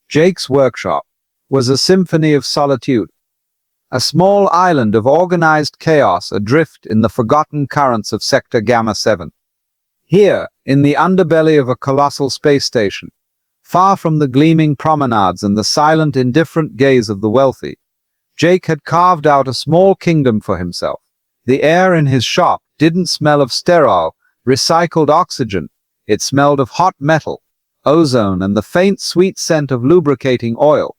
Jake's workshop was a symphony of solitude, a small island of organized chaos adrift in the forgotten currents of Sector Gamma 7. Here, in the underbelly of a colossal space station, far from the gleaming promenades and the silent, indifferent gaze of the wealthy, Jake had carved out a small kingdom for himself. The air in his shop didn't smell of sterile, recycled oxygen. It smelled of hot metal, ozone, and the faint, sweet scent of lubricating oil.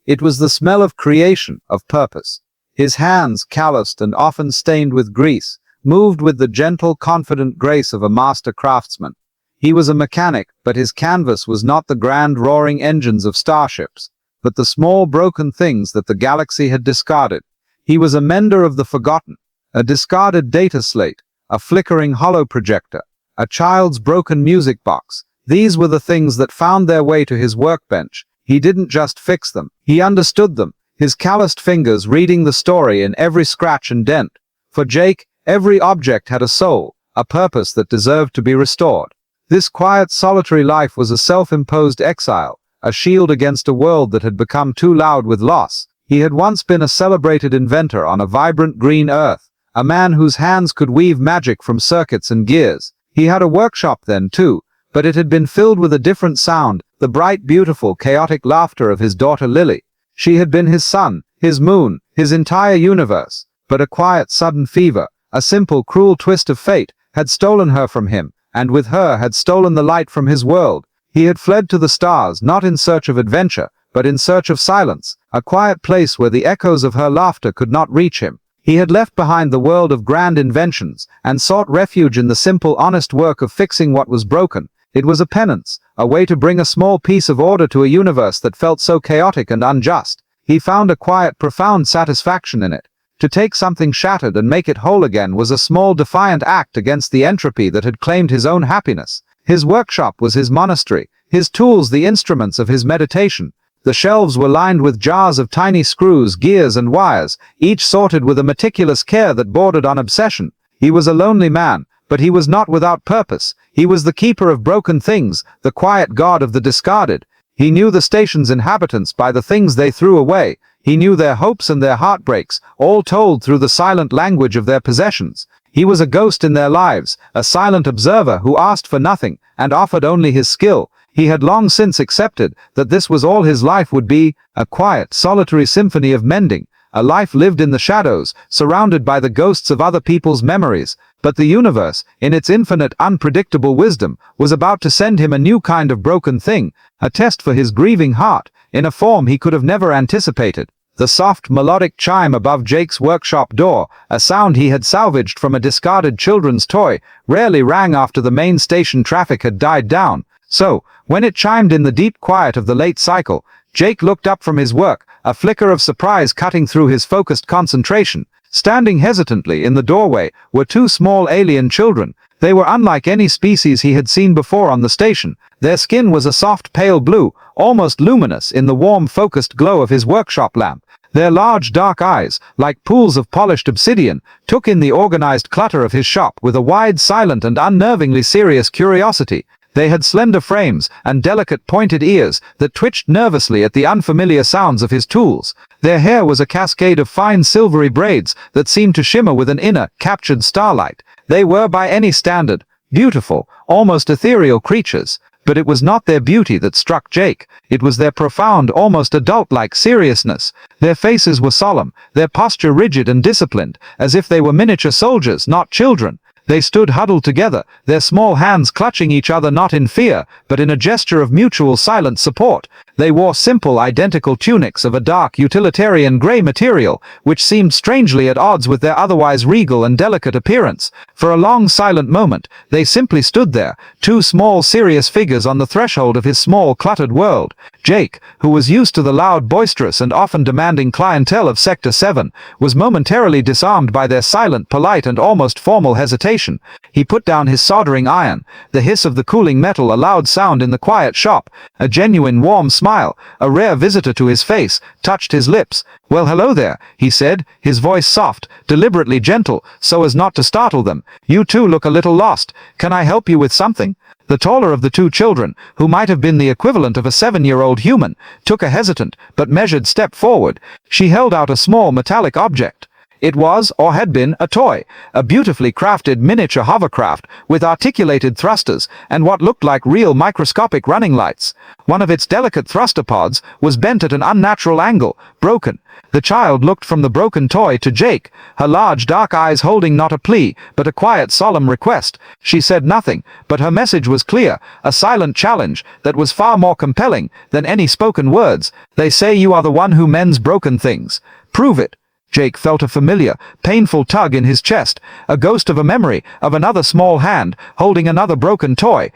It was the smell of creation, of purpose. His hands, calloused and often stained with grease, moved with the gentle, confident grace of a master craftsman. He was a mechanic, but his canvas was not the grand roaring engines of starships, but the small broken things that the galaxy had discarded. He was a mender of the forgotten, a discarded data slate, a flickering hollow projector, a child's broken music box. These were the things that found their way to his workbench. He didn't just fix them, he understood them, his calloused fingers reading the story in every scratch and dent. For Jake, every object had a soul, a purpose that deserved to be restored. This quiet, solitary life was a self-imposed exile, a shield against a world that had become too loud with loss. He had once been a celebrated inventor on a vibrant green earth, a man whose hands could weave magic from circuits and gears. He had a workshop then, too, but it had been filled with a different sound, the bright, beautiful, chaotic laughter of his daughter Lily. She had been his sun, his moon, his entire universe. But a quiet, sudden fever, a simple, cruel twist of fate, had stolen her from him, and with her had stolen the light from his world. He had fled to the stars, not in search of adventure, but in search of silence, a quiet place where the echoes of her laughter could not reach him. He had left behind the world of grand inventions, and sought refuge in the simple, honest work of fixing what was broken. It was a penance, a way to bring a small piece of order to a universe that felt so chaotic and unjust. He found a quiet, profound satisfaction in it. To take something shattered and make it whole again was a small, defiant act against the entropy that had claimed his own happiness. His workshop was his monastery, his tools the instruments of his meditation. The shelves were lined with jars of tiny screws, gears, and wires, each sorted with a meticulous care that bordered on obsession. He was a lonely man, but he was not without purpose. He was the keeper of broken things, the quiet god of the discarded. He knew the station's inhabitants by the things they threw away. He knew their hopes and their heartbreaks, all told through the silent language of their possessions. He was a ghost in their lives, a silent observer who asked for nothing and offered only his skill. He had long since accepted that this was all his life would be, a quiet, solitary symphony of mending, a life lived in the shadows, surrounded by the ghosts of other people's memories. But the universe, in its infinite, unpredictable wisdom, was about to send him a new kind of broken thing, a test for his grieving heart, in a form he could have never anticipated. The soft, melodic chime above Jake's workshop door, a sound he had salvaged from a discarded children's toy, rarely rang after the main station traffic had died down. So, when it chimed in the deep quiet of the late cycle, Jake looked up from his work, a flicker of surprise cutting through his focused concentration. Standing hesitantly in the doorway were two small alien children. They were unlike any species he had seen before on the station. Their skin was a soft pale blue, almost luminous in the warm focused glow of his workshop lamp. Their large dark eyes, like pools of polished obsidian, took in the organized clutter of his shop with a wide, silent, and unnervingly serious curiosity. They had slender frames and delicate pointed ears that twitched nervously at the unfamiliar sounds of his tools. Their hair was a cascade of fine silvery braids that seemed to shimmer with an inner, captured starlight. They were, by any standard, beautiful, almost ethereal creatures. But it was not their beauty that struck Jake. It was their profound, almost adult-like seriousness. Their faces were solemn, their posture rigid and disciplined, as if they were miniature soldiers, not children. They stood huddled together, their small hands clutching each other not in fear, but in a gesture of mutual silent support. They wore simple, identical tunics of a dark, utilitarian gray material, which seemed strangely at odds with their otherwise regal and delicate appearance. For a long, silent moment, they simply stood there, two small, serious figures on the threshold of his small, cluttered world. Jake, who was used to the loud, boisterous, and often demanding clientele of Sector 7, was momentarily disarmed by their silent, polite, and almost formal hesitation. hesitation. He put down his soldering iron. The hiss of the cooling metal, a loud sound in the quiet shop. A genuine warm smile, a rare visitor to his face, touched his lips. "Well, hello there," he said, his voice soft, deliberately gentle, so as not to startle them. "You two look a little lost. Can I help you with something?" The taller of the two children, who might have been the equivalent of a 7-year-old human, took a hesitant but measured step forward. She held out a small metallic object. It was, or had been, a toy, a beautifully crafted miniature hovercraft with articulated thrusters and what looked like real microscopic running lights. One of its delicate thruster pods was bent at an unnatural angle, broken. The child looked from the broken toy to Jake, her large dark eyes holding not a plea, but a quiet solemn request. She said nothing, but her message was clear, a silent challenge that was far more compelling than any spoken words. "They say you are the one who mends broken things. Prove it." Jake felt a familiar, painful tug in his chest, a ghost of a memory of another small hand holding another broken toy.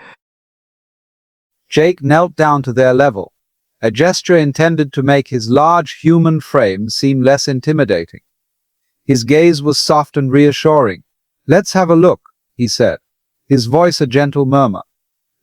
Jake knelt down to their level, a gesture intended to make his large human frame seem less intimidating. His gaze was soft and reassuring. "Let's have a look," he said, his voice a gentle murmur.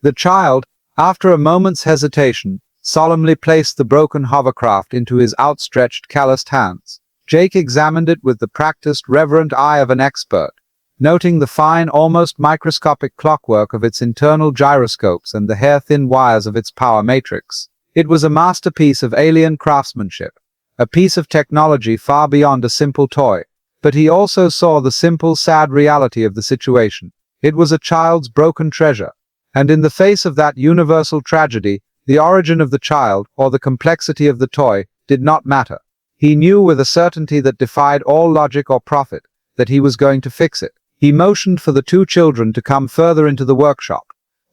The child, after a moment's hesitation, solemnly placed the broken hovercraft into his outstretched, calloused hands. Jake examined it with the practiced, reverent eye of an expert, noting the fine, almost microscopic clockwork of its internal gyroscopes and the hair-thin wires of its power matrix. It was a masterpiece of alien craftsmanship, a piece of technology far beyond a simple toy. But he also saw the simple, sad reality of the situation. It was a child's broken treasure. And in the face of that universal tragedy, the origin of the child, or the complexity of the toy, did not matter. He knew with a certainty that defied all logic or profit, that he was going to fix it. He motioned for the two children to come further into the workshop,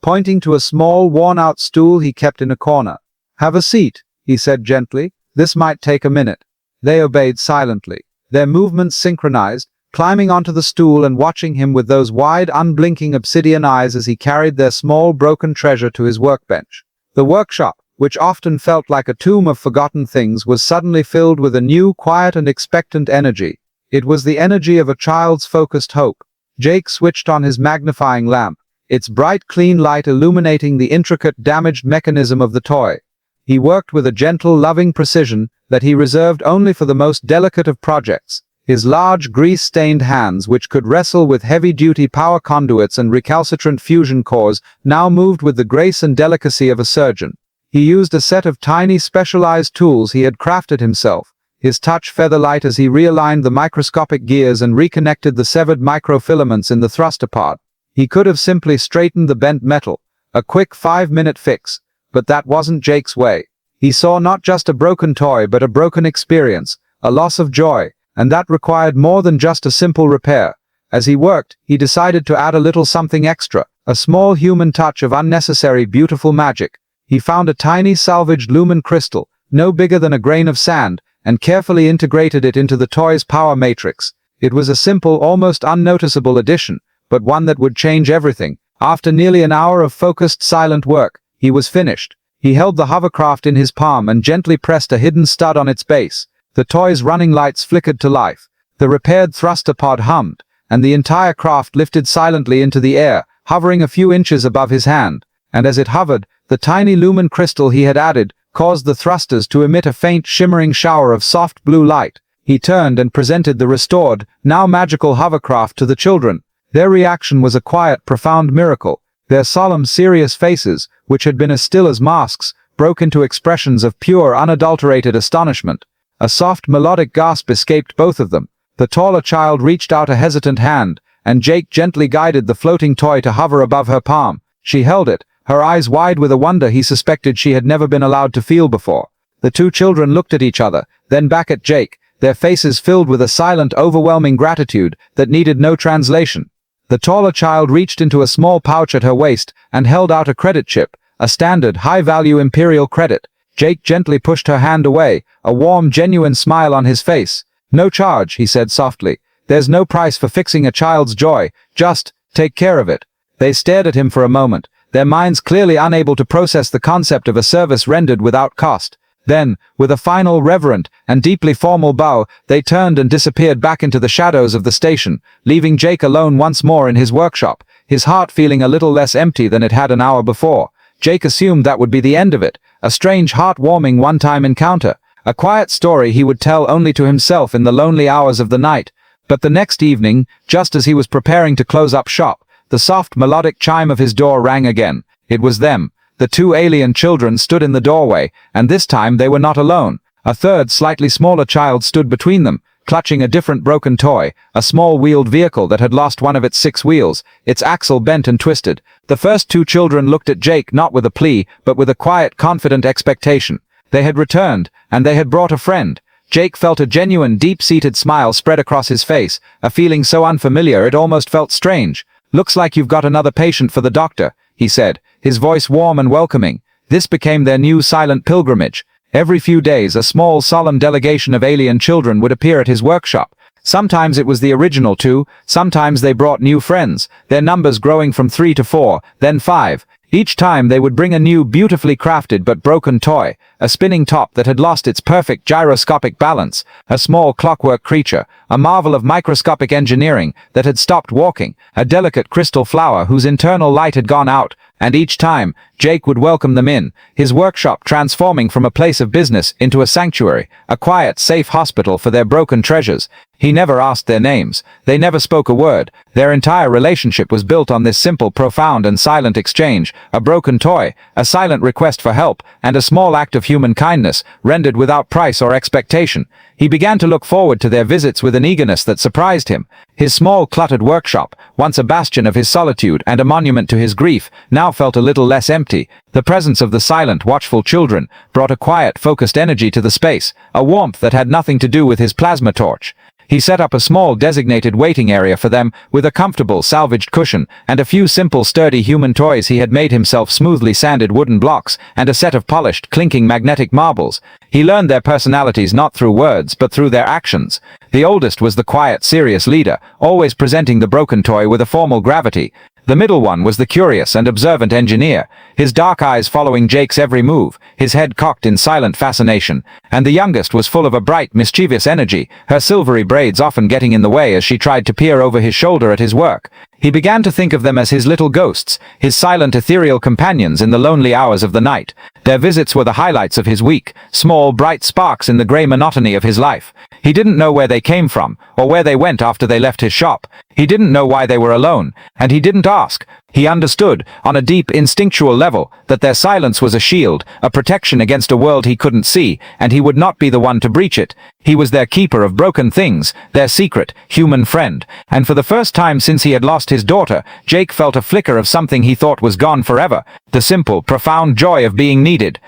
pointing to a small, worn-out stool he kept in a corner. "Have a seat," he said gently. "This might take a minute." They obeyed silently, their movements synchronized, climbing onto the stool and watching him with those wide, unblinking obsidian eyes as he carried their small, broken treasure to his workbench. The workshop, which often felt like a tomb of forgotten things, was suddenly filled with a new, quiet and expectant energy. It was the energy of a child's focused hope. Jake switched on his magnifying lamp, its bright, clean light illuminating the intricate, damaged mechanism of the toy. He worked with a gentle, loving precision that he reserved only for the most delicate of projects. His large, grease-stained hands, which could wrestle with heavy-duty power conduits and recalcitrant fusion cores, now moved with the grace and delicacy of a surgeon. He used a set of tiny specialized tools he had crafted himself, his touch feather-light as he realigned the microscopic gears and reconnected the severed microfilaments in the thruster pod. He could have simply straightened the bent metal, a quick 5-minute fix, but that wasn't Jake's way. He saw not just a broken toy but a broken experience, a loss of joy, and that required more than just a simple repair. As he worked, he decided to add a little something extra, a small human touch of unnecessary beautiful magic. He found a tiny salvaged lumen crystal, no bigger than a grain of sand, and carefully integrated it into the toy's power matrix. It was a simple, almost unnoticeable addition, but one that would change everything. After nearly an hour of focused, silent work, he was finished. He held the hovercraft in his palm and gently pressed a hidden stud on its base. The toy's running lights flickered to life. The repaired thruster pod hummed, and the entire craft lifted silently into the air, hovering a few inches above his hand. And as it hovered, the tiny lumen crystal he had added caused the thrusters to emit a faint, shimmering shower of soft blue light. He turned and presented the restored, now magical hovercraft to the children. Their reaction was a quiet, profound miracle. Their solemn, serious faces, which had been as still as masks, broke into expressions of pure, unadulterated astonishment. A soft, melodic gasp escaped both of them. The taller child reached out a hesitant hand, and Jake gently guided the floating toy to hover above her palm. She held it, her eyes wide with a wonder he suspected she had never been allowed to feel before. The two children looked at each other, then back at Jake, their faces filled with a silent, overwhelming gratitude that needed no translation. The taller child reached into a small pouch at her waist and held out a credit chip, a standard, high-value Imperial credit. Jake gently pushed her hand away, a warm, genuine smile on his face. "No charge," he said softly. "There's no price for fixing a child's joy. Just take care of it." They stared at him for a moment, their minds clearly unable to process the concept of a service rendered without cost. Then, with a final reverent and deeply formal bow, they turned and disappeared back into the shadows of the station, leaving Jake alone once more in his workshop, his heart feeling a little less empty than it had an hour before. Jake assumed that would be the end of it, a strange heart-warming one-time encounter, a quiet story he would tell only to himself in the lonely hours of the night. But the next evening, just as he was preparing to close up shop, the soft melodic chime of his door rang again. It was them. The two alien children stood in the doorway, and this time they were not alone. A third, slightly smaller child stood between them, clutching a different broken toy, a small wheeled vehicle that had lost one of its 6 wheels, its axle bent and twisted. The first two children looked at Jake not with a plea, but with a quiet, confident expectation. They had returned, and they had brought a friend. Jake felt a genuine, deep-seated smile spread across his face, a feeling so unfamiliar it almost felt strange. "Looks like you've got another patient for the doctor," he said, his voice warm and welcoming. This became their new silent pilgrimage. Every few days a small solemn delegation of alien children would appear at his workshop. Sometimes it was the original 2, sometimes they brought new friends, their numbers growing from 3 to 4, then 5. Each time they would bring a new beautifully crafted but broken toy, a spinning top that had lost its perfect gyroscopic balance, a small clockwork creature, a marvel of microscopic engineering that had stopped walking, a delicate crystal flower whose internal light had gone out, and each time, Jake would welcome them in, his workshop transforming from a place of business into a sanctuary, a quiet, safe hospital for their broken treasures. He never asked their names. They never spoke a word. Their entire relationship was built on this simple, profound and silent exchange, a broken toy, a silent request for help, and a small act of human kindness, rendered without price or expectation. He began to look forward to their visits with an eagerness that surprised him. His small, cluttered workshop, once a bastion of his solitude and a monument to his grief, now felt a little less empty. The presence of the silent, watchful children brought a quiet, focused energy to the space, a warmth that had nothing to do with his plasma torch. He set up a small designated waiting area for them, with a comfortable salvaged cushion, and a few simple sturdy human toys he had made himself, smoothly sanded wooden blocks, and a set of polished, clinking magnetic marbles. He learned their personalities not through words, but through their actions. The oldest was the quiet, serious leader, always presenting the broken toy with a formal gravity. The middle one was the curious and observant engineer, his dark eyes following Jake's every move, his head cocked in silent fascination, and the youngest was full of a bright, mischievous energy, her silvery braids often getting in the way as she tried to peer over his shoulder at his work. He began to think of them as his little ghosts, his silent ethereal companions in the lonely hours of the night. Their visits were the highlights of his week, small, bright sparks in the grey monotony of his life. He didn't know where they came from, or where they went after they left his shop. He didn't know why they were alone, and he didn't ask. He understood, on a deep, instinctual level, that their silence was a shield, a protection against a world he couldn't see, and he would not be the one to breach it. He was their keeper of broken things, their secret, human friend, and for the first time since he had lost his daughter, Jake felt a flicker of something he thought was gone forever, the simple, profound joy of being needed.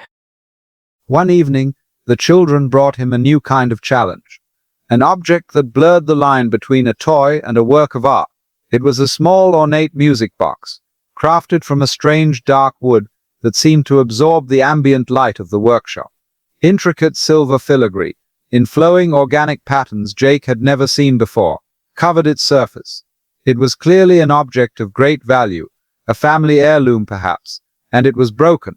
One evening, the children brought him a new kind of challenge, an object that blurred the line between a toy and a work of art. It was a small, ornate music box, crafted from a strange dark wood that seemed to absorb the ambient light of the workshop. Intricate silver filigree, in flowing organic patterns Jake had never seen before, covered its surface. It was clearly an object of great value, a family heirloom perhaps, and it was broken.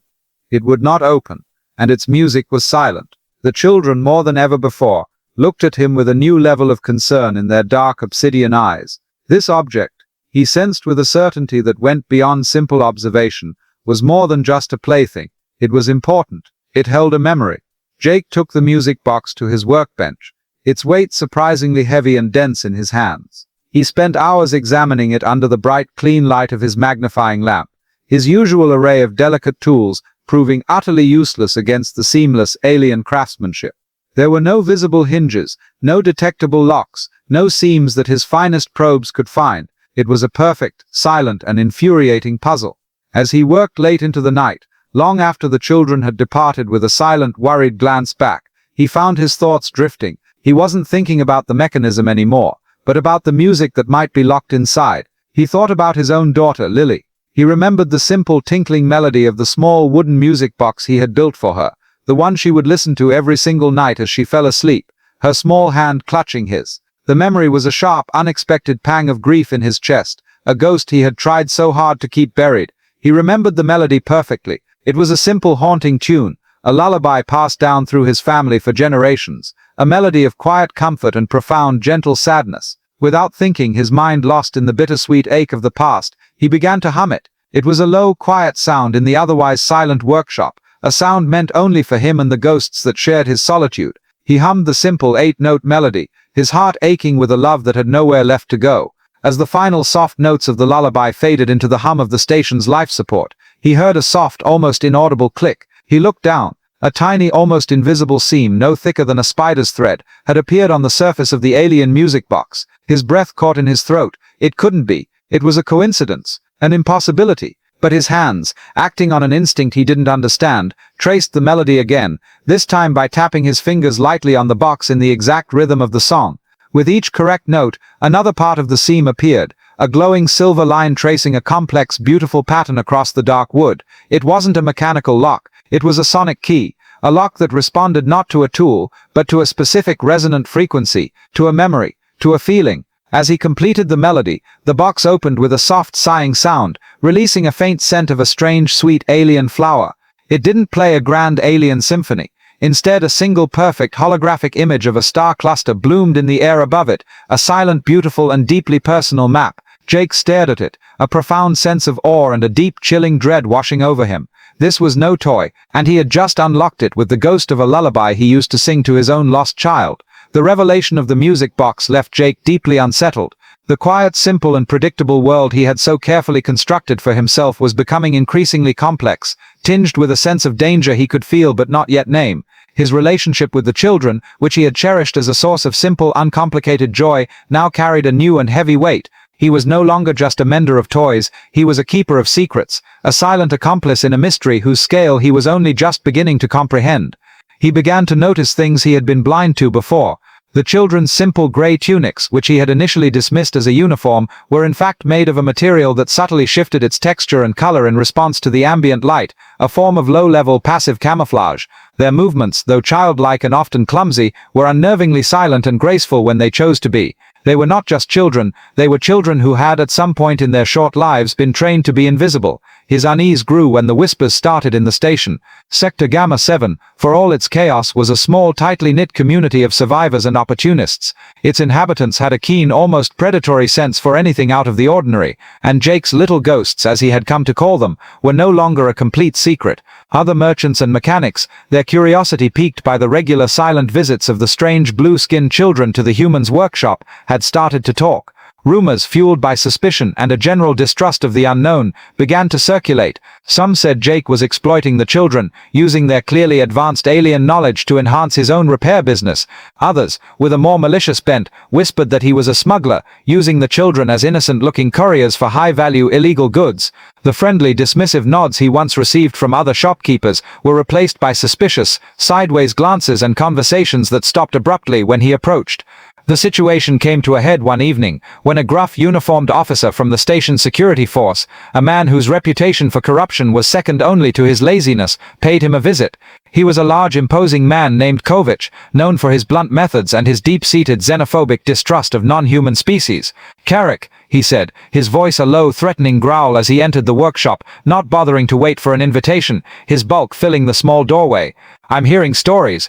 It would not open, and its music was silent. The children, more than ever before, looked at him with a new level of concern in their dark obsidian eyes. This object, he sensed with a certainty that went beyond simple observation, was more than just a plaything. It was important. It held a memory. Jake took the music box to his workbench, its weight surprisingly heavy and dense in his hands. He spent hours examining it under the bright, clean light of his magnifying lamp, his usual array of delicate tools proving utterly useless against the seamless, alien craftsmanship. There were no visible hinges, no detectable locks, no seams that his finest probes could find. It was a perfect, silent, and infuriating puzzle. As he worked late into the night, long after the children had departed, with a silent, worried glance back, he found his thoughts drifting. He wasn't thinking about the mechanism anymore, but about the music that might be locked inside. He thought about his own daughter, Lily. He remembered the simple, tinkling melody of the small wooden music box he had built for her, the one she would listen to every single night as she fell asleep, her small hand clutching his. The memory was a sharp, unexpected pang of grief in his chest, a ghost he had tried so hard to keep buried. He remembered the melody perfectly. It was a simple, haunting tune, a lullaby passed down through his family for generations, a melody of quiet comfort and profound gentle sadness. Without thinking, his mind lost in the bittersweet ache of the past, he began to hum it. It was a low, quiet sound in the otherwise silent workshop, a sound meant only for him and the ghosts that shared his solitude. He hummed the simple 8-note melody, his heart aching with a love that had nowhere left to go. As the final soft notes of the lullaby faded into the hum of the station's life support, he heard a soft, almost inaudible click. He looked down. A tiny, almost invisible seam, no thicker than a spider's thread, had appeared on the surface of the alien music box. His breath caught in his throat. It couldn't be. It was a coincidence, an impossibility. But his hands, acting on an instinct he didn't understand, traced the melody again, this time by tapping his fingers lightly on the box in the exact rhythm of the song. With each correct note, another part of the seam appeared, a glowing silver line tracing a complex, beautiful pattern across the dark wood. It wasn't a mechanical lock. It was a sonic key, a lock that responded not to a tool, but to a specific resonant frequency, to a memory, to a feeling. As he completed the melody, the box opened with a soft sighing sound, releasing a faint scent of a strange, sweet alien flower. It didn't play a grand alien symphony. Instead, a single perfect holographic image of a star cluster bloomed in the air above it, a silent, beautiful, and deeply personal map. Jake stared at it, a profound sense of awe and a deep, chilling dread washing over him. This was no toy, and he had just unlocked it with the ghost of a lullaby he used to sing to his own lost child. The revelation of the music box left Jake deeply unsettled. The quiet, simple, and predictable world he had so carefully constructed for himself was becoming increasingly complex, tinged with a sense of danger he could feel but not yet name. His relationship with the children, which he had cherished as a source of simple, uncomplicated joy, now carried a new and heavy weight. He was no longer just a mender of toys, he was a keeper of secrets, a silent accomplice in a mystery whose scale he was only just beginning to comprehend. He began to notice things he had been blind to before. The children's simple gray tunics, which he had initially dismissed as a uniform, were in fact made of a material that subtly shifted its texture and color in response to the ambient light, a form of low-level passive camouflage. Their movements, though childlike and often clumsy, were unnervingly silent and graceful when they chose to be. They were not just children, they were children who had at some point in their short lives been trained to be invisible. His unease grew when the whispers started in the station. Sector Gamma 7, for all its chaos, was a small, tightly knit community of survivors and opportunists. Its inhabitants had a keen, almost predatory sense for anything out of the ordinary, and Jake's little ghosts, as he had come to call them, were no longer a complete secret. Other merchants and mechanics, their curiosity piqued by the regular silent visits of the strange blue-skinned children to the human's workshop, had started to talk. Rumors, fueled by suspicion and a general distrust of the unknown, began to circulate. Some said Jake was exploiting the children, using their clearly advanced alien knowledge to enhance his own repair business. Others, with a more malicious bent, whispered that he was a smuggler, using the children as innocent-looking couriers for high-value illegal goods. The friendly, dismissive nods he once received from other shopkeepers were replaced by suspicious, sideways glances and conversations that stopped abruptly when he approached. The situation came to a head one evening, when a gruff uniformed officer from the station's security force, a man whose reputation for corruption was second only to his laziness, paid him a visit. He was a large, imposing man named Kovich, known for his blunt methods and his deep-seated xenophobic distrust of non-human species. "Carrick," he said, his voice a low, threatening growl as he entered the workshop, not bothering to wait for an invitation, his bulk filling the small doorway. "I'm hearing stories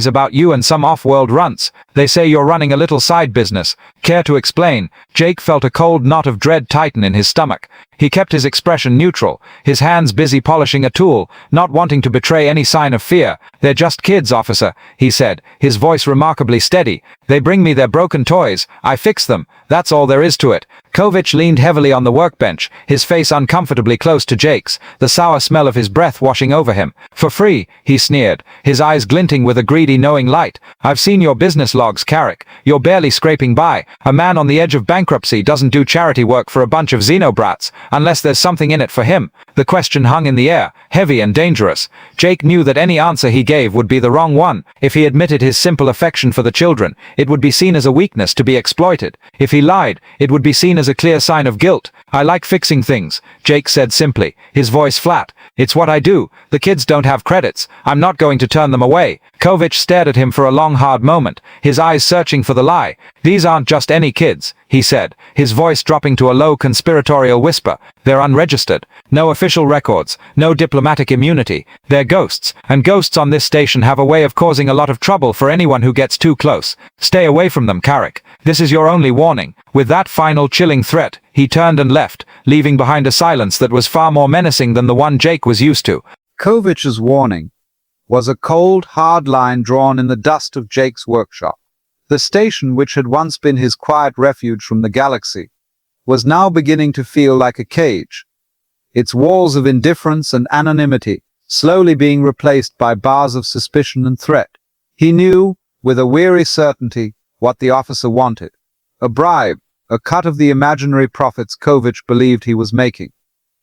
about you and some off-world runts. They say you're running a little side business. Care to explain?" Jake felt a cold knot of dread tighten in his stomach. He kept his expression neutral, his hands busy polishing a tool, not wanting to betray any sign of fear. "They're just kids, officer," he said, his voice remarkably steady. "They bring me their broken toys, I fix them, that's all there is to it." Kovich leaned heavily on the workbench, his face uncomfortably close to Jake's, the sour smell of his breath washing over him. "For free," he sneered, his eyes glinting with a greedy, knowing light. "I've seen your business logs, Carrick. You're barely scraping by. A man on the edge of bankruptcy doesn't do charity work for a bunch of xenobrats, unless there's something in it for him." The question hung in the air, heavy and dangerous. Jake knew that any answer he gave would be the wrong one. If he admitted his simple affection for the children, it would be seen as a weakness to be exploited. If he lied, it would be seen as a clear sign of guilt. "I like fixing things," Jake said simply, his voice flat. "It's what I do. The kids don't have credits. I'm not going to turn them away." Kovic stared at him for a long hard moment, his eyes searching for the lie. "These aren't just any kids," he said, his voice dropping to a low conspiratorial whisper. "They're unregistered. No official records, no diplomatic immunity. They're ghosts, and ghosts on this station have a way of causing a lot of trouble for anyone who gets too close. Stay away from them, Carrick. This is your only warning." With that final chilling threat, he turned and left, leaving behind a silence that was far more menacing than the one Jake was used to. Kovic's warning was a cold, hard line drawn in the dust of Jake's workshop. The station, which had once been his quiet refuge from the galaxy, was now beginning to feel like a cage, its walls of indifference and anonymity slowly being replaced by bars of suspicion and threat. He knew, with a weary certainty, what the officer wanted. A bribe, a cut of the imaginary profits Kovic believed he was making.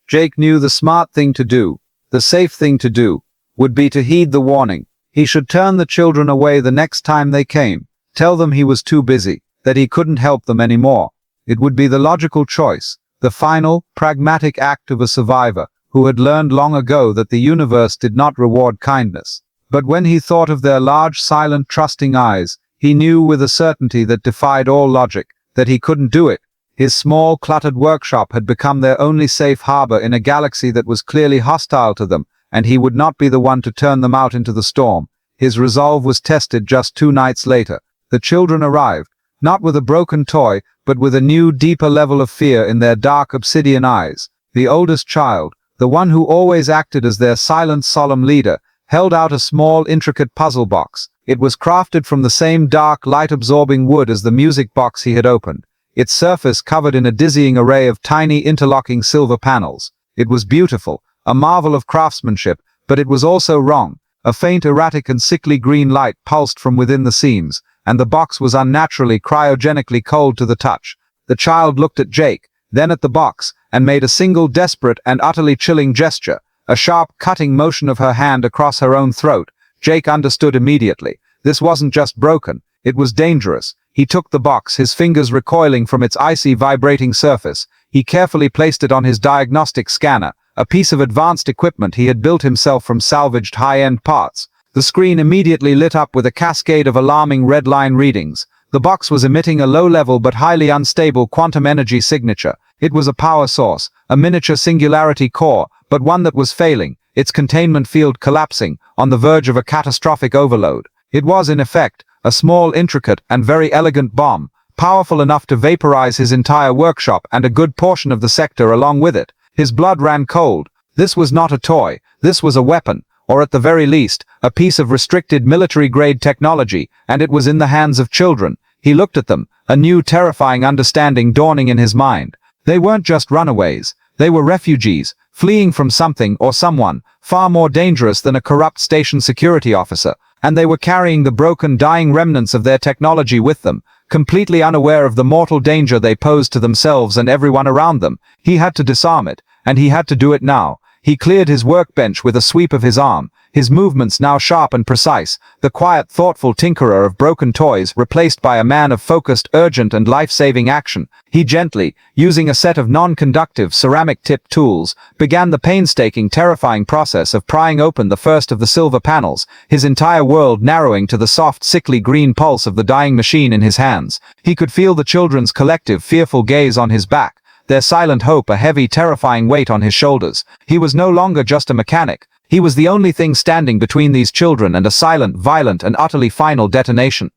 Jake knew the smart thing to do, the safe thing to do, would be to heed the warning. He should turn the children away the next time they came, tell them he was too busy, that he couldn't help them anymore. It would be the logical choice, the final, pragmatic act of a survivor who had learned long ago that the universe did not reward kindness. But when he thought of their large, silent, trusting eyes, he knew with a certainty that defied all logic, that he couldn't do it. His small, cluttered workshop had become their only safe harbor in a galaxy that was clearly hostile to them, and he would not be the one to turn them out into the storm. His resolve was tested just 2 nights later. The children arrived, not with a broken toy, but with a new, deeper level of fear in their dark obsidian eyes. The oldest child, the one who always acted as their silent, solemn leader, held out a small, intricate puzzle box. It was crafted from the same dark, light-absorbing wood as the music box he had opened, its surface covered in a dizzying array of tiny, interlocking silver panels. It was beautiful, a marvel of craftsmanship, but it was also wrong. A faint, erratic and sickly green light pulsed from within the seams, and the box was unnaturally, cryogenically cold to the touch. The child looked at Jake, then at the box, and made a single desperate and utterly chilling gesture, a sharp, cutting motion of her hand across her own throat. Jake understood immediately. This wasn't just broken, it was dangerous. He took the box, his fingers recoiling from its icy, vibrating surface. He carefully placed it on his diagnostic scanner, a piece of advanced equipment he had built himself from salvaged high-end parts. The screen immediately lit up with a cascade of alarming red line readings. The box was emitting a low-level but highly unstable quantum energy signature. It was a power source, a miniature singularity core, but one that was failing, its containment field collapsing, on the verge of a catastrophic overload. It was, in effect, a small, intricate, and very elegant bomb, powerful enough to vaporize his entire workshop and a good portion of the sector along with it. His blood ran cold. This was not a toy. This was a weapon, or at the very least, a piece of restricted military-grade technology, and it was in the hands of children. He looked at them, a new terrifying understanding dawning in his mind. They weren't just runaways. They were refugees, fleeing from something or someone far more dangerous than a corrupt station security officer, and they were carrying the broken, dying remnants of their technology with them, completely unaware of the mortal danger they posed to themselves and everyone around them. He had to disarm it, and he had to do it now. He cleared his workbench with a sweep of his arm, his movements now sharp and precise, the quiet, thoughtful tinkerer of broken toys replaced by a man of focused, urgent and life-saving action. He gently, using a set of non-conductive, ceramic-tipped tools, began the painstaking, terrifying process of prying open the first of the silver panels, his entire world narrowing to the soft, sickly green pulse of the dying machine in his hands. He could feel the children's collective, fearful gaze on his back, their silent hope a heavy, terrifying weight on his shoulders. He was no longer just a mechanic. He was the only thing standing between these children and a silent, violent, and utterly final detonation.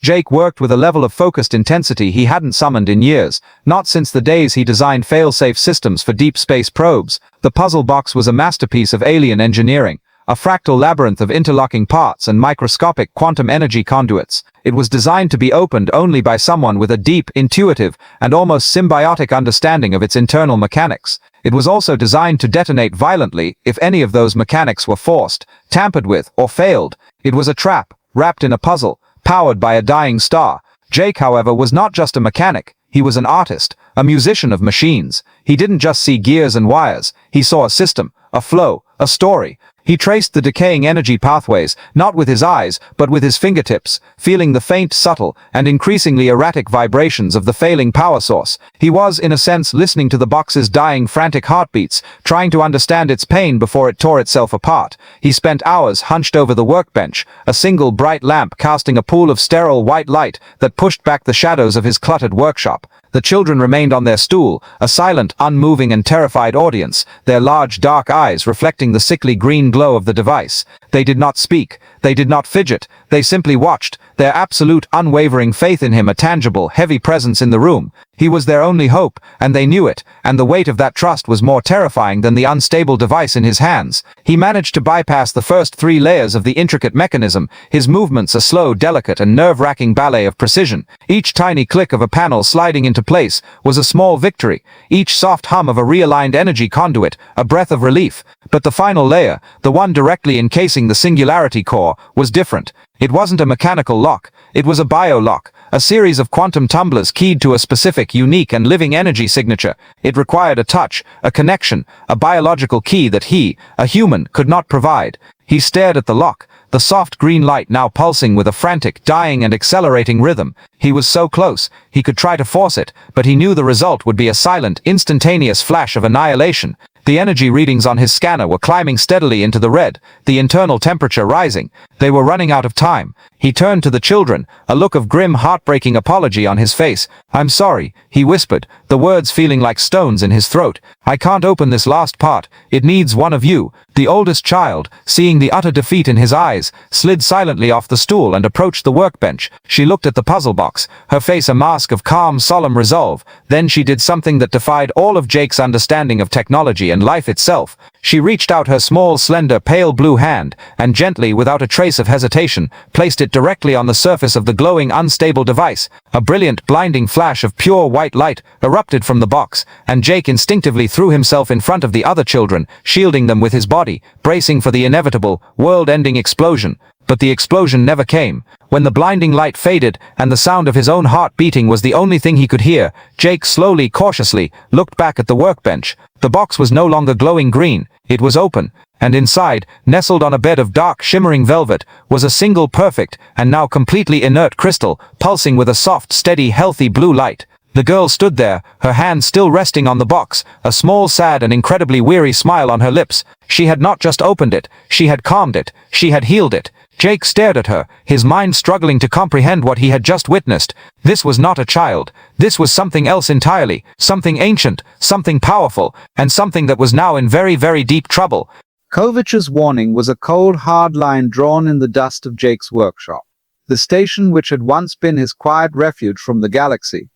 Jake worked with a level of focused intensity he hadn't summoned in years, not since the days he designed fail-safe systems for deep space probes. The puzzle box was a masterpiece of alien engineering, a fractal labyrinth of interlocking parts and microscopic quantum energy conduits. It was designed to be opened only by someone with a deep, intuitive, and almost symbiotic understanding of its internal mechanics. It was also designed to detonate violently if any of those mechanics were forced, tampered with, or failed. It was a trap, wrapped in a puzzle, powered by a dying star. Jake, however, was not just a mechanic. He was an artist, a musician of machines. He didn't just see gears and wires. He saw a system, a flow, a story. He traced the decaying energy pathways, not with his eyes, but with his fingertips, feeling the faint, subtle, and increasingly erratic vibrations of the failing power source. He was, in a sense, listening to the box's dying, frantic heartbeats, trying to understand its pain before it tore itself apart. He spent hours hunched over the workbench, a single bright lamp casting a pool of sterile white light that pushed back the shadows of his cluttered workshop. The children remained on their stool, a silent, unmoving and terrified audience, their large dark eyes reflecting the sickly green glow of the device. They did not speak, they did not fidget, they simply watched, their absolute unwavering faith in him a tangible, heavy presence in the room. He was their only hope, and they knew it, and the weight of that trust was more terrifying than the unstable device in his hands. He managed to bypass the first 3 layers of the intricate mechanism, his movements a slow, delicate and nerve-wracking ballet of precision. Each tiny click of a panel sliding into place was a small victory, each soft hum of a realigned energy conduit, a breath of relief. But the final layer, the one directly encasing the singularity core, was different. It wasn't a mechanical lock, it was a bio-lock, a series of quantum tumblers keyed to a specific, unique and living energy signature. It required a touch, a connection, a biological key that he, a human, could not provide. He stared at the lock, the soft green light now pulsing with a frantic, dying and accelerating rhythm. He was so close, he could try to force it, but he knew the result would be a silent, instantaneous flash of annihilation. The energy readings on his scanner were climbing steadily into the red, the internal temperature rising. They were running out of time. He turned to the children, a look of grim, heartbreaking apology on his face. "I'm sorry," he whispered, the words feeling like stones in his throat. "I can't open this last part. It needs one of you." The oldest child, seeing the utter defeat in his eyes, slid silently off the stool and approached the workbench. She looked at the puzzle box, her face a mask of calm, solemn resolve. Then she did something that defied all of Jake's understanding of technology and life itself. She reached out her small, slender, pale blue hand, and gently, without a trace of hesitation, placed it directly on the surface of the glowing, unstable device. A brilliant, blinding flash of pure white light erupted from the box, and Jake instinctively threw himself in front of the other children, shielding them with his body, bracing for the inevitable, world-ending explosion. But the explosion never came. When the blinding light faded, and the sound of his own heart beating was the only thing he could hear, Jake slowly, cautiously, looked back at the workbench. The box was no longer glowing green, it was open, and inside, nestled on a bed of dark, shimmering velvet, was a single perfect, and now completely inert crystal, pulsing with a soft, steady, healthy blue light. The girl stood there, her hand still resting on the box, a small, sad and incredibly weary smile on her lips. She had not just opened it, she had calmed it, she had healed it. Jake stared at her, his mind struggling to comprehend what he had just witnessed. This was not a child. This was something else entirely, something ancient, something powerful, and something that was now in very, very deep trouble. Kovich's warning was a cold, hard line drawn in the dust of Jake's workshop. The station, which had once been his quiet refuge from the galaxy,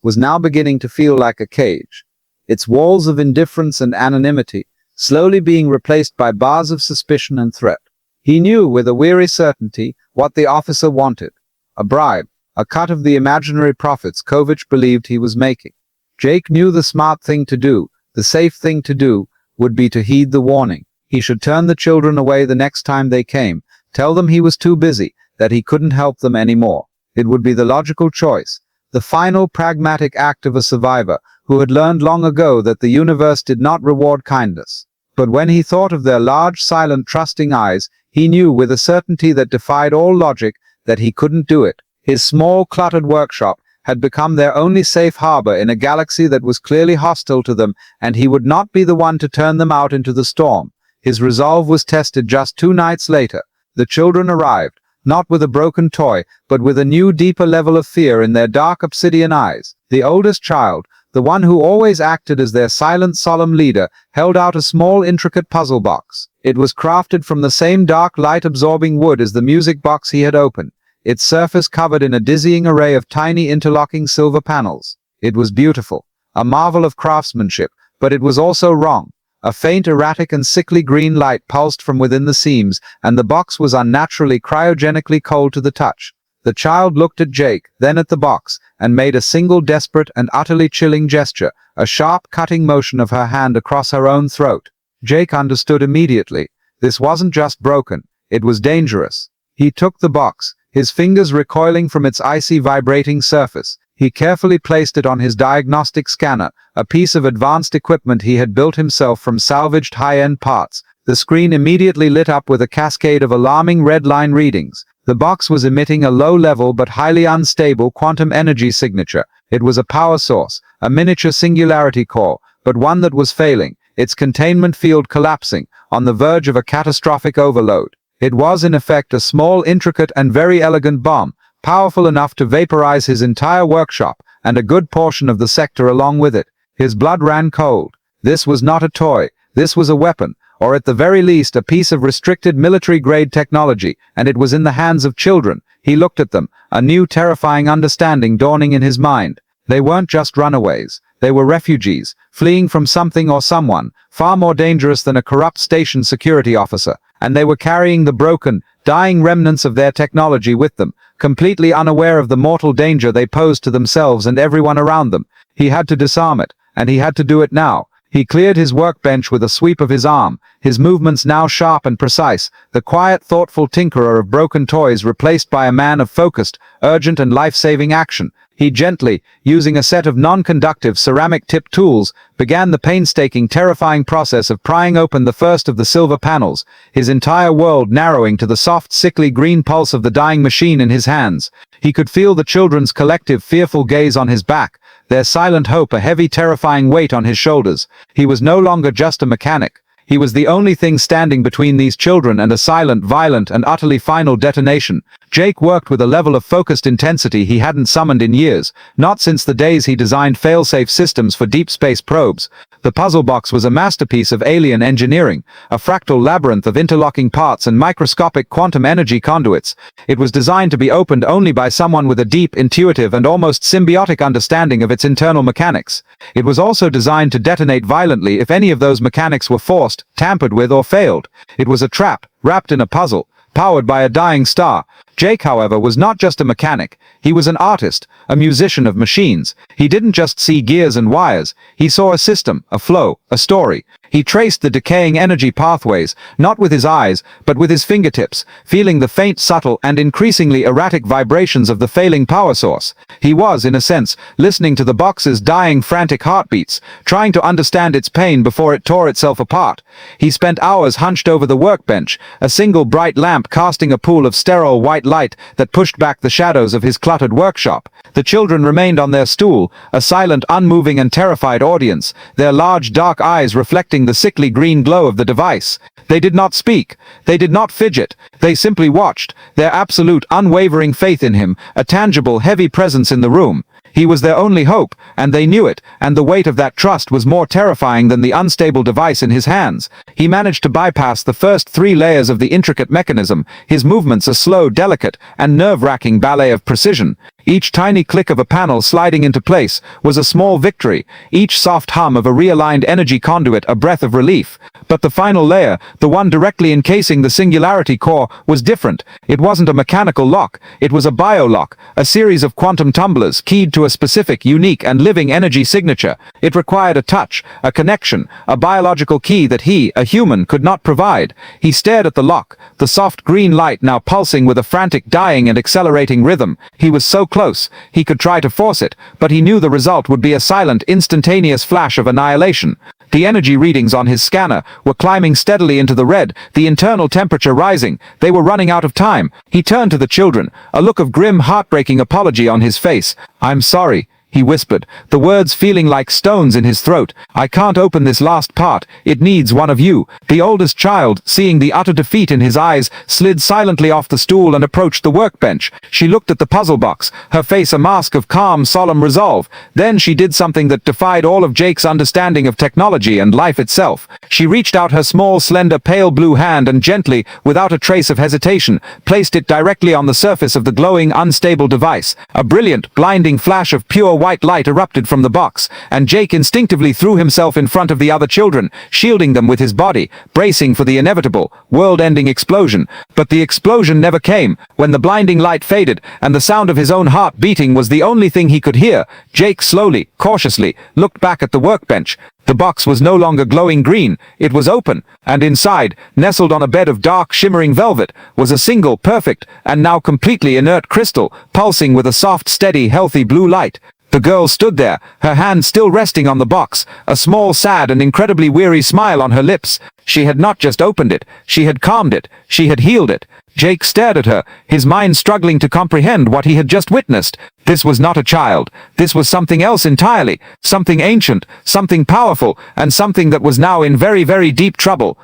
was now beginning to feel like a cage, its walls of indifference and anonymity slowly being replaced by bars of suspicion and threat. He knew with a weary certainty what the officer wanted: a bribe, a cut of the imaginary profits Kovich believed he was making. Jake knew the smart thing to do, the safe thing to do, would be to heed the warning. He should turn the children away the next time they came, tell them he was too busy, that he couldn't help them anymore. It would be the logical choice, the final pragmatic act of a survivor who had learned long ago that the universe did not reward kindness. But when he thought of their large, silent, trusting eyes, he knew with a certainty that defied all logic that he couldn't do it. His small, cluttered workshop had become their only safe harbor in a galaxy that was clearly hostile to them, and he would not be the one to turn them out into the storm. His resolve was tested just 2 nights later. The children arrived, not with a broken toy, but with a new, deeper level of fear in their dark obsidian eyes. The oldest child, the one who always acted as their silent, solemn leader, held out a small, intricate puzzle box. It was crafted from the same dark, light-absorbing wood as the music box he had opened, its surface covered in a dizzying array of tiny, interlocking silver panels. It was beautiful, a marvel of craftsmanship, but it was also wrong. A faint, erratic and sickly green light pulsed from within the seams, and the box was unnaturally cryogenically cold to the touch. The child looked at Jake, then at the box, and made a single desperate and utterly chilling gesture, a sharp, cutting motion of her hand across her own throat. Jake understood immediately. This wasn't just broken, it was dangerous. He took the box, his fingers recoiling from its icy, vibrating surface. He carefully placed it on his diagnostic scanner, a piece of advanced equipment he had built himself from salvaged high-end parts. The screen immediately lit up with a cascade of alarming red line readings. The box was emitting a low-level but highly unstable quantum energy signature. It was a power source, a miniature singularity core, but one that was failing, its containment field collapsing, on the verge of a catastrophic overload. It was in effect a small, intricate and very elegant bomb, powerful enough to vaporize his entire workshop, and a good portion of the sector along with it. His blood ran cold. This was not a toy. This was a weapon, or at the very least a piece of restricted military-grade technology, and it was in the hands of children. He looked at them, a new terrifying understanding dawning in his mind. They weren't just runaways. They were refugees, fleeing from something or someone, far more dangerous than a corrupt station security officer, and they were carrying the broken, dying remnants of their technology with them, completely unaware of the mortal danger they posed to themselves and everyone around them. He had to disarm it, and he had to do it now. He cleared his workbench with a sweep of his arm, his movements now sharp and precise, the quiet, thoughtful tinkerer of broken toys replaced by a man of focused, urgent and life-saving action. He gently, using a set of non-conductive ceramic-tipped tools, began the painstaking, terrifying process of prying open the first of the silver panels, his entire world narrowing to the soft, sickly green pulse of the dying machine in his hands. He could feel the children's collective, fearful gaze on his back, their silent hope a heavy, terrifying weight on his shoulders. He was no longer just a mechanic. He was the only thing standing between these children and a silent, violent, and utterly final detonation. Jake worked with a level of focused intensity he hadn't summoned in years, not since the days he designed fail-safe systems for deep space probes. The puzzle box was a masterpiece of alien engineering, a fractal labyrinth of interlocking parts and microscopic quantum energy conduits. It was designed to be opened only by someone with a deep, intuitive, and almost symbiotic understanding of its internal mechanics. It was also designed to detonate violently if any of those mechanics were forced, tampered with, or failed. It was a trap, wrapped in a puzzle, powered by a dying star. Jake, however, was not just a mechanic. He was an artist, a musician of machines. He didn't just see gears and wires. He saw a system, a flow, a story. He traced the decaying energy pathways, not with his eyes, but with his fingertips, feeling the faint, subtle, and increasingly erratic vibrations of the failing power source. He was, in a sense, listening to the box's dying, frantic heartbeats, trying to understand its pain before it tore itself apart. He spent hours hunched over the workbench, a single bright lamp casting a pool of sterile white light that pushed back the shadows of his cluttered workshop. The children remained on their stool, a silent, unmoving and terrified audience, their large dark eyes reflecting the sickly green glow of the device. They did not speak. They did not fidget. They simply watched, their absolute, unwavering faith in him, a tangible, heavy presence in the room. He was their only hope, and they knew it, and the weight of that trust was more terrifying than the unstable device in his hands. He managed to bypass the first 3 layers of the intricate mechanism, his movements a slow, delicate, and nerve-wracking ballet of precision. Each tiny click of a panel sliding into place was a small victory, each soft hum of a realigned energy conduit a breath of relief. But the final layer, the one directly encasing the singularity core, was different. It wasn't a mechanical lock, it was a bio-lock, a series of quantum tumblers keyed to a specific, unique, and living energy signature. It required a touch, a connection, a biological key that he, a human, could not provide. He stared at the lock, the soft green light now pulsing with a frantic, dying and accelerating rhythm. He was so close, he could try to force it, but he knew the result would be a silent, instantaneous flash of annihilation. The energy readings on his scanner were climbing steadily into the red, the internal temperature rising. They were running out of time. He turned to the children, a look of grim, heartbreaking apology on his face. "I'm sorry," he whispered, the words feeling like stones in his throat. "I can't open this last part. It needs one of you." The oldest child, seeing the utter defeat in his eyes, slid silently off the stool and approached the workbench. She looked at the puzzle box, her face a mask of calm, solemn resolve. Then she did something that defied all of Jake's understanding of technology and life itself. She reached out her small, slender, pale blue hand and gently, without a trace of hesitation, placed it directly on the surface of the glowing, unstable device. A brilliant, blinding flash of pure white light erupted from the box, and Jake instinctively threw himself in front of the other children, shielding them with his body, bracing for the inevitable, world-ending explosion. But the explosion never came. When the blinding light faded, and the sound of his own heart beating was the only thing he could hear, Jake slowly, cautiously, looked back at the workbench. The box was no longer glowing green, it was open, and inside, nestled on a bed of dark, shimmering velvet, was a single, perfect, and now completely inert crystal, pulsing with a soft, steady, healthy blue light. The girl stood there, her hand still resting on the box, a small, sad and incredibly weary smile on her lips. She had not just opened it, she had calmed it, she had healed it. Jake stared at her, his mind struggling to comprehend what he had just witnessed. This was not a child. This was something else entirely, something ancient, something powerful, and something that was now in very, very deep trouble.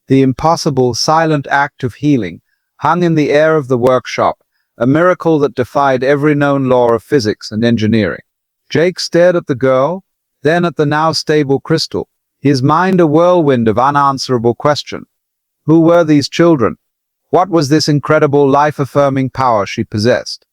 The impossible, silent act of healing hung in the air of the workshop, a miracle that defied every known law of physics and engineering. Jake stared at the girl, then at the now stable crystal, his mind a whirlwind of unanswerable question. Who were these children? What was this incredible life-affirming power she possessed?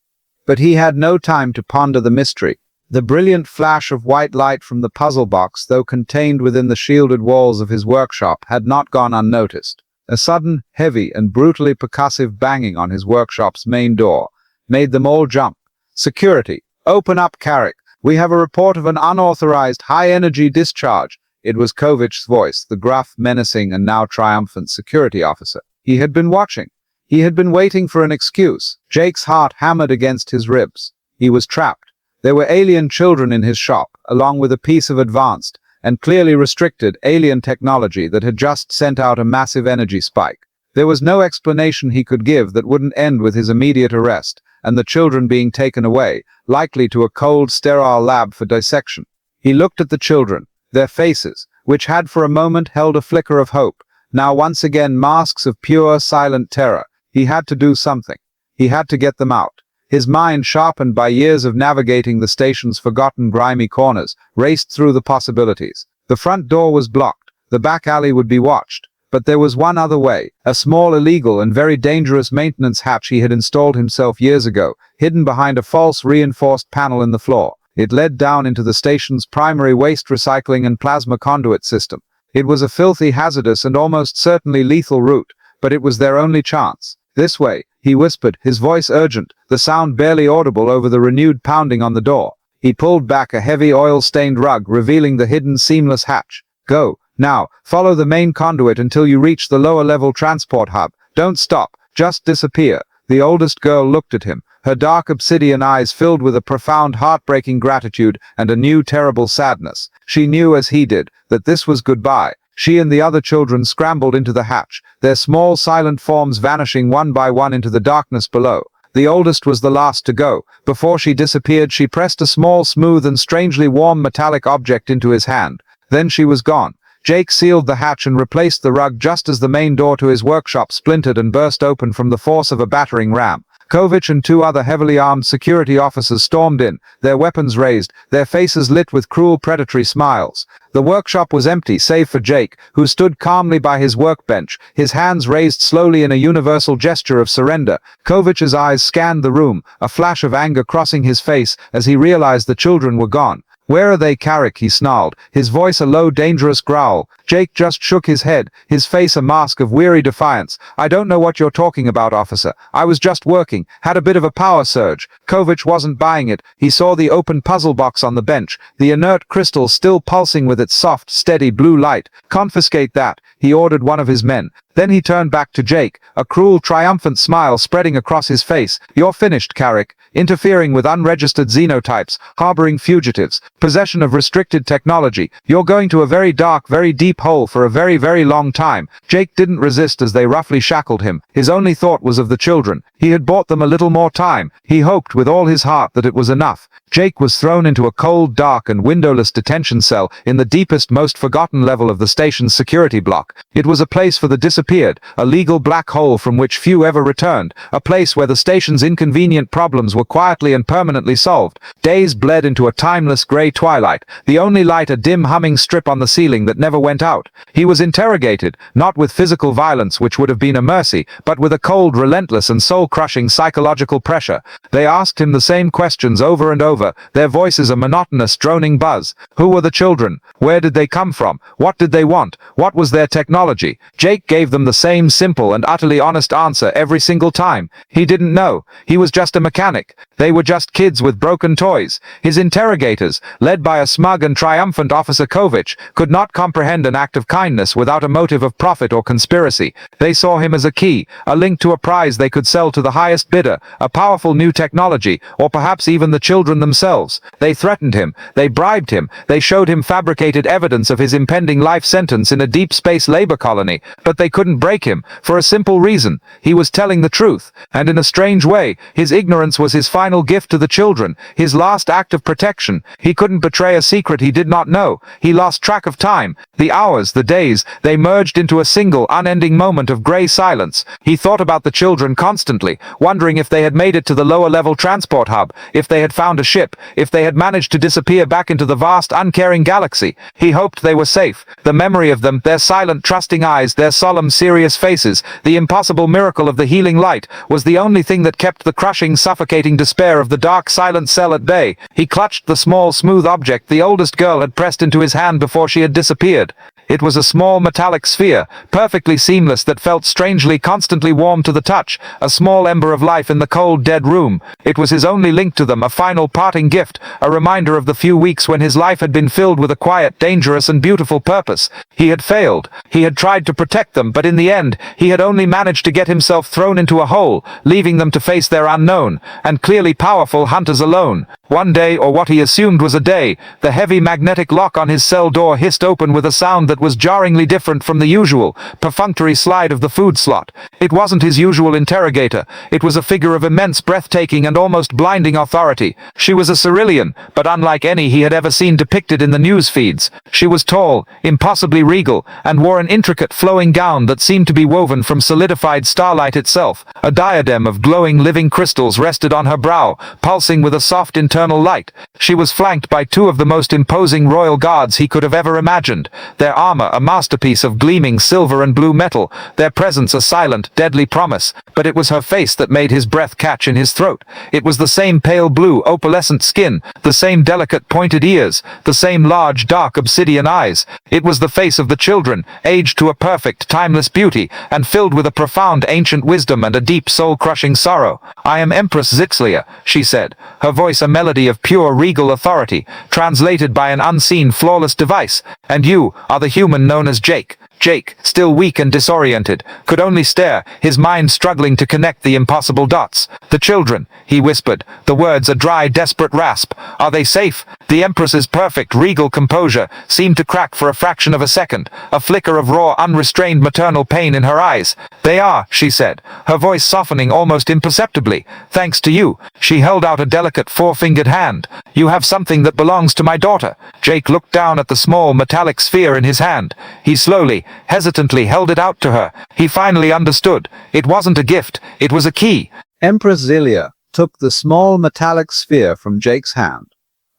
But he had no time to ponder the mystery. The brilliant flash of white light from the puzzle box, though contained within the shielded walls of his workshop, had not gone unnoticed. A sudden, heavy, and brutally percussive banging on his workshop's main door made them all jump. "Security! Open up, Carrick! We have a report of an unauthorized high-energy discharge." It was Kovich's voice, the gruff, menacing, and now triumphant security officer. He had been watching. He had been waiting for an excuse. Jake's heart hammered against his ribs. He was trapped. There were alien children in his shop, along with a piece of advanced and clearly restricted alien technology that had just sent out a massive energy spike. There was no explanation he could give that wouldn't end with his immediate arrest, and the children being taken away, likely to a cold, sterile lab for dissection. He looked at the children, their faces, which had for a moment held a flicker of hope, now once again masks of pure, silent terror. He had to do something. He had to get them out. His mind, sharpened by years of navigating the station's forgotten grimy corners, raced through the possibilities. The front door was blocked. The back alley would be watched. But there was one other way, a small, illegal, and very dangerous maintenance hatch he had installed himself years ago, hidden behind a false reinforced panel in the floor. It led down into the station's primary waste recycling and plasma conduit system. It was a filthy, hazardous, and almost certainly lethal route, but it was their only chance. "This way," he whispered, his voice urgent, the sound barely audible over the renewed pounding on the door. He pulled back a heavy oil-stained rug, revealing the hidden seamless hatch. "Go. Now, follow the main conduit until you reach the lower-level transport hub. Don't stop. Just disappear." The oldest girl looked at him, her dark obsidian eyes filled with a profound, heartbreaking gratitude and a new, terrible sadness. She knew, as he did, that this was goodbye. She and the other children scrambled into the hatch, their small, silent forms vanishing one by one into the darkness below. The oldest was the last to go. Before she disappeared, she pressed a small, smooth, and strangely warm metallic object into his hand. Then she was gone. Jake sealed the hatch and replaced the rug just as the main door to his workshop splintered and burst open from the force of a battering ram. Kovich and two other heavily armed security officers stormed in, their weapons raised, their faces lit with cruel predatory smiles. The workshop was empty save for Jake, who stood calmly by his workbench, his hands raised slowly in a universal gesture of surrender. Kovich's eyes scanned the room, a flash of anger crossing his face as he realized the children were gone. "Where are they, Carrick?" he snarled, his voice a low, dangerous growl. Jake just shook his head, his face a mask of weary defiance. "I don't know what you're talking about, officer. I was just working, had a bit of a power surge." Kovich wasn't buying it. He saw the open puzzle box on the bench, the inert crystal still pulsing with its soft, steady blue light. "Confiscate that," he ordered one of his men. Then he turned back to Jake, a cruel, triumphant smile spreading across his face. "You're finished, Carrick. Interfering with unregistered xenotypes, harboring fugitives, possession of restricted technology. You're going to a very dark, very deep hole for a very, very long time." Jake didn't resist as they roughly shackled him. His only thought was of the children. He had bought them a little more time. He hoped with all his heart that it was enough. Jake was thrown into a cold, dark, and windowless detention cell in the deepest, most forgotten level of the station's security block. It was a place for the disappeared, a legal black hole from which few ever returned, a place where the station's inconvenient problems were quietly and permanently solved. Days bled into a timeless gray twilight, the only light a dim humming strip on the ceiling that never went out. He was interrogated, not with physical violence which would have been a mercy, but with a cold, relentless, and soul-crushing psychological pressure. They asked him the same questions over and over, their voices a monotonous, droning buzz. Who were the children? Where did they come from? What did they want? What was their technology? Jake gave them them the same simple and utterly honest answer every single time. He didn't know. He was just a mechanic. They were just kids with broken toys. His interrogators, led by a smug and triumphant Officer Kovich, could not comprehend an act of kindness without a motive of profit or conspiracy. They saw him as a key, a link to a prize they could sell to the highest bidder, a powerful new technology, or perhaps even the children themselves. They threatened him. They bribed him. They showed him fabricated evidence of his impending life sentence in a deep space labor colony. But they couldn't break him, for a simple reason. He was telling the truth. And in a strange way, his ignorance was his final gift to the children, his last act of protection. He couldn't betray a secret he did not know. He lost track of time. The hours, the days, they merged into a single, unending moment of grey silence. He thought about the children constantly, wondering if they had made it to the lower-level transport hub, if they had found a ship, if they had managed to disappear back into the vast, uncaring galaxy. He hoped they were safe. The memory of them, their silent, trusting eyes, their solemn, serious faces, the impossible miracle of the healing light, was the only thing that kept the crushing, suffocating despair of the dark, silent cell at bay. He clutched the small, smooth object the oldest girl had pressed into his hand before she had disappeared. It was a small metallic sphere, perfectly seamless, that felt strangely, constantly warm to the touch, a small ember of life in the cold, dead room. It was his only link to them, a final parting gift, a reminder of the few weeks when his life had been filled with a quiet, dangerous and beautiful purpose. He had failed. He had tried to protect them, but in the end, he had only managed to get himself thrown into a hole, leaving them to face their unknown, and clearly powerful hunters alone. One day, or what he assumed was a day, the heavy magnetic lock on his cell door hissed open with a sound that was jarringly different from the usual, perfunctory slide of the food slot. It wasn't his usual interrogator. It was a figure of immense, breathtaking and almost blinding authority. She was a Cerulean, but unlike any he had ever seen depicted in the news feeds. She was tall, impossibly regal, and wore an intricate flowing gown that seemed to be woven from solidified starlight itself. A diadem of glowing living crystals rested on her brow, pulsing with a soft internal light. She was flanked by two of the most imposing royal guards he could have ever imagined, their armor a masterpiece of gleaming silver and blue metal, their presence a silent, deadly promise. But it was her face that made his breath catch in his throat. It was the same pale blue, opalescent skin, the same delicate pointed ears, the same large, dark obsidian eyes. It was the face of the children, aged to a perfect, timeless beauty, and filled with a profound ancient wisdom and a deep soul-crushing sorrow. "I am Empress Zixlia," she said, her voice a melody of pure, regal authority, translated by an unseen, flawless device. "And you are the human known as Jake." Jake, still weak and disoriented, could only stare, his mind struggling to connect the impossible dots. "The children," he whispered, the words a dry, desperate rasp. "Are they safe?" The Empress's perfect, regal composure seemed to crack for a fraction of a second, a flicker of raw, unrestrained maternal pain in her eyes. "They are," she said, her voice softening almost imperceptibly. "Thanks to you." She held out a delicate four-fingered hand. "You have something that belongs to my daughter." Jake looked down at the small, metallic sphere in his hand. He slowly, hesitantly held it out to her. He finally understood. It wasn't a gift, it was a key. Empress Zilia took the small metallic sphere from Jake's hand,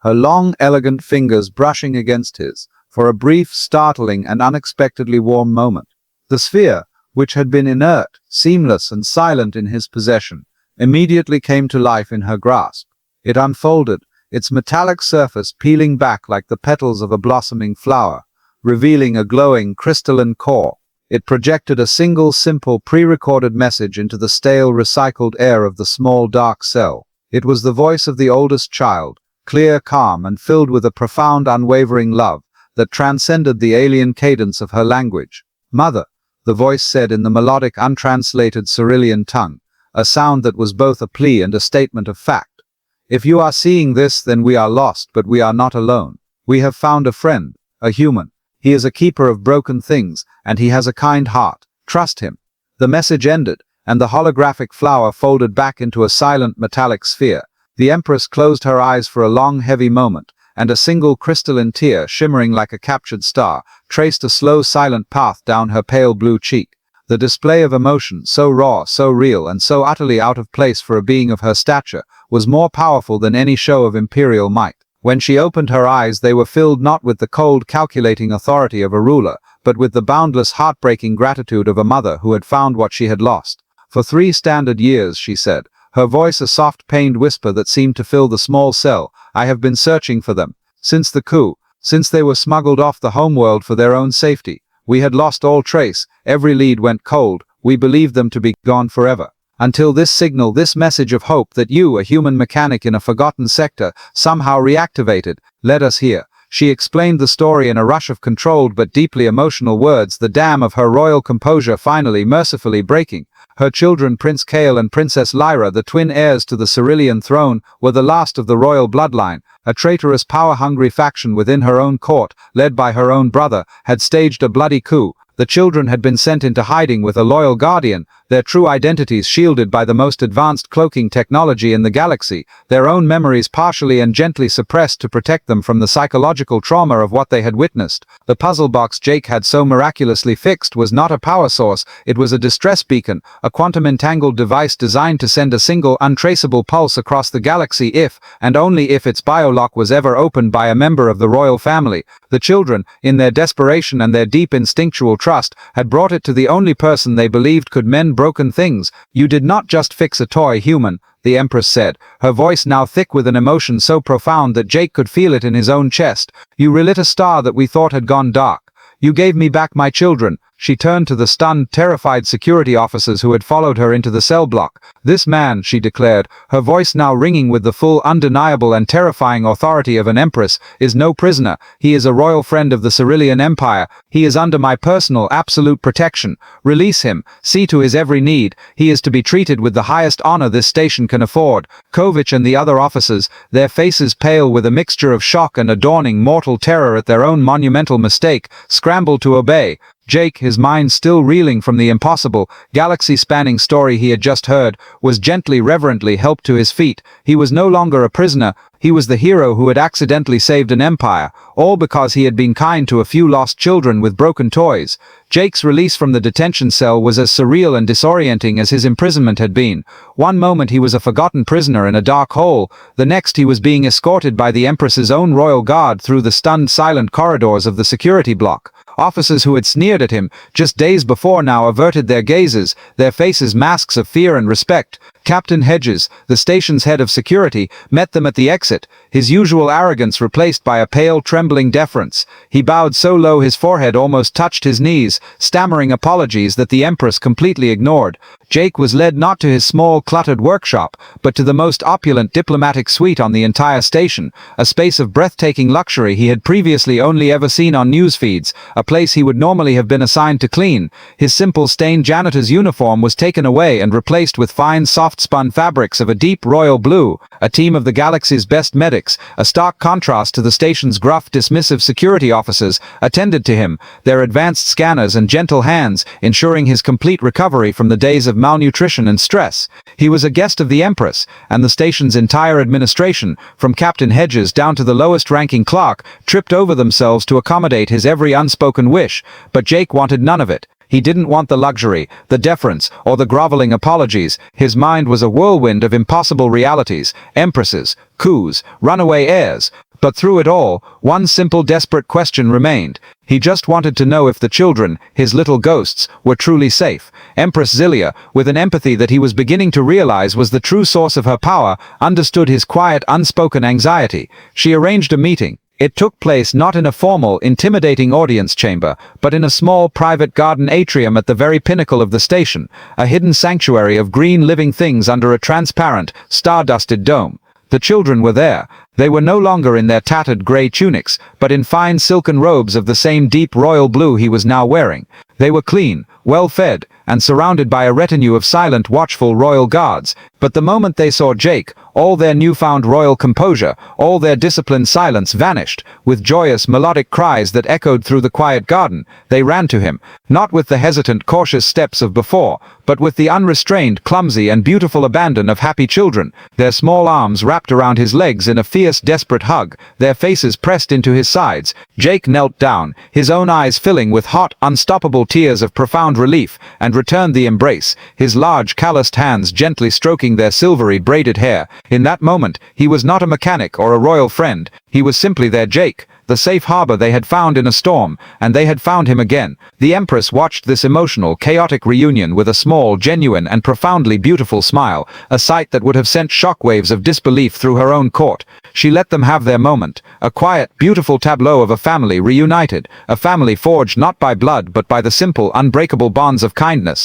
her long, elegant fingers brushing against his, for a brief, startling, and unexpectedly warm moment. The sphere, which had been inert, seamless, and silent in his possession, immediately came to life in her grasp. It unfolded, its metallic surface peeling back like the petals of a blossoming flower, revealing a glowing, crystalline core. It projected a single, simple, pre-recorded message into the stale, recycled air of the small, dark cell. It was the voice of the oldest child, clear, calm, and filled with a profound, unwavering love that transcended the alien cadence of her language. "Mother," the voice said in the melodic, untranslated Cerulean tongue, a sound that was both a plea and a statement of fact. "If you are seeing this, then we are lost, but we are not alone. We have found a friend, a human. He is a keeper of broken things, and he has a kind heart. Trust him." The message ended, and the holographic flower folded back into a silent metallic sphere. The Empress closed her eyes for a long, heavy moment, and a single crystalline tear, shimmering like a captured star, traced a slow, silent path down her pale blue cheek. The display of emotion, so raw, so real, and so utterly out of place for a being of her stature, was more powerful than any show of imperial might. When she opened her eyes, they were filled not with the cold, calculating authority of a ruler, but with the boundless, heartbreaking gratitude of a mother who had found what she had lost. "For 3 standard years," she said, her voice a soft, pained whisper that seemed to fill the small cell, "I have been searching for them. Since the coup, since they were smuggled off the homeworld for their own safety. We had lost all trace, every lead went cold, we believed them to be gone forever. Until this signal, this message of hope that you, a human mechanic in a forgotten sector, somehow reactivated, led us here. She explained the story in a rush of controlled but deeply emotional words, the dam of her royal composure finally mercifully breaking. Her children, Prince Kael and Princess Lyra, the twin heirs to the Cerulean throne, were the last of the royal bloodline. A traitorous, power-hungry faction within her own court, led by her own brother, had staged a bloody coup. The children had been sent into hiding with a loyal guardian, their true identities shielded by the most advanced cloaking technology in the galaxy, their own memories partially and gently suppressed to protect them from the psychological trauma of what they had witnessed. The puzzle box Jake had so miraculously fixed was not a power source, it was a distress beacon, a quantum-entangled device designed to send a single, untraceable pulse across the galaxy if, and only if, its biolock was ever opened by a member of the royal family. The children, in their desperation and their deep instinctual trust, had brought it to the only person they believed could mend broken things. You did not just fix a toy human, the Empress said, her voice now thick with an emotion so profound that Jake could feel it in his own chest. You relit a star that we thought had gone dark. You gave me back my children. She turned to the stunned, terrified security officers who had followed her into the cell block. This man, she declared, her voice now ringing with the full, undeniable and terrifying authority of an empress, is no prisoner. He is a royal friend of the Cerulean Empire. He is under my personal, absolute protection. Release him. See to his every need. He is to be treated with the highest honor this station can afford. Kovich and the other officers, their faces pale with a mixture of shock and a dawning mortal terror at their own monumental mistake, scrambled to obey. Jake, his mind still reeling from the impossible, galaxy-spanning story he had just heard, was gently, reverently helped to his feet. He was no longer a prisoner, he was the hero who had accidentally saved an empire, all because he had been kind to a few lost children with broken toys. Jake's release from the detention cell was as surreal and disorienting as his imprisonment had been. One moment he was a forgotten prisoner in a dark hole, the next he was being escorted by the Empress's own royal guard through the stunned, silent corridors of the security block. Officers who had sneered at him just days before now averted their gazes, their faces masks of fear and respect. Captain Hedges, the station's head of security, met them at the exit, his usual arrogance replaced by a pale, trembling deference. He bowed so low his forehead almost touched his knees, stammering apologies that the Empress completely ignored. Jake was led not to his small, cluttered workshop, but to the most opulent diplomatic suite on the entire station, a space of breathtaking luxury he had previously only ever seen on news feeds, a place he would normally have been assigned to clean. His simple stained janitor's uniform was taken away and replaced with fine, soft-spun fabrics of a deep royal blue. A team of the galaxy's best medics, a stark contrast to the station's gruff, dismissive security officers, attended to him, their advanced scanners and gentle hands ensuring his complete recovery from the days of malnutrition and stress. He was a guest of the Empress, and the station's entire administration, from Captain Hedges down to the lowest-ranking clerk, tripped over themselves to accommodate his every unspoken wish, but Jake wanted none of it. He didn't want the luxury, the deference, or the groveling apologies. His mind was a whirlwind of impossible realities, empresses, coups, runaway heirs. But through it all, one simple desperate question remained. He just wanted to know if the children, his little ghosts, were truly safe. Empress Zilia, with an empathy that he was beginning to realize was the true source of her power, understood his quiet, unspoken anxiety. She arranged a meeting. It took place not in a formal, intimidating audience chamber, but in a small private garden atrium at the very pinnacle of the station, a hidden sanctuary of green living things under a transparent, star-dusted dome. The children were there. They were no longer in their tattered grey tunics, but in fine silken robes of the same deep royal blue he was now wearing. They were clean, well-fed, and surrounded by a retinue of silent, watchful royal guards. But the moment they saw Jake, all their newfound royal composure, all their disciplined silence vanished. With joyous, melodic cries that echoed through the quiet garden, they ran to him, not with the hesitant, cautious steps of before, but with the unrestrained, clumsy, and beautiful abandon of happy children, their small arms wrapped around his legs in a fierce, desperate hug, their faces pressed into his sides. Jake knelt down, his own eyes filling with hot, unstoppable tears of profound relief, and returned the embrace, his large, calloused hands gently stroking their silvery, braided hair. In that moment, he was not a mechanic or a royal friend. He was simply their Jake, the safe harbor they had found in a storm, and they had found him again. The Empress watched this emotional, chaotic reunion with a small, genuine, and profoundly beautiful smile, a sight that would have sent shockwaves of disbelief through her own court. She let them have their moment, a quiet, beautiful tableau of a family reunited, a family forged not by blood but by the simple, unbreakable bonds of kindness.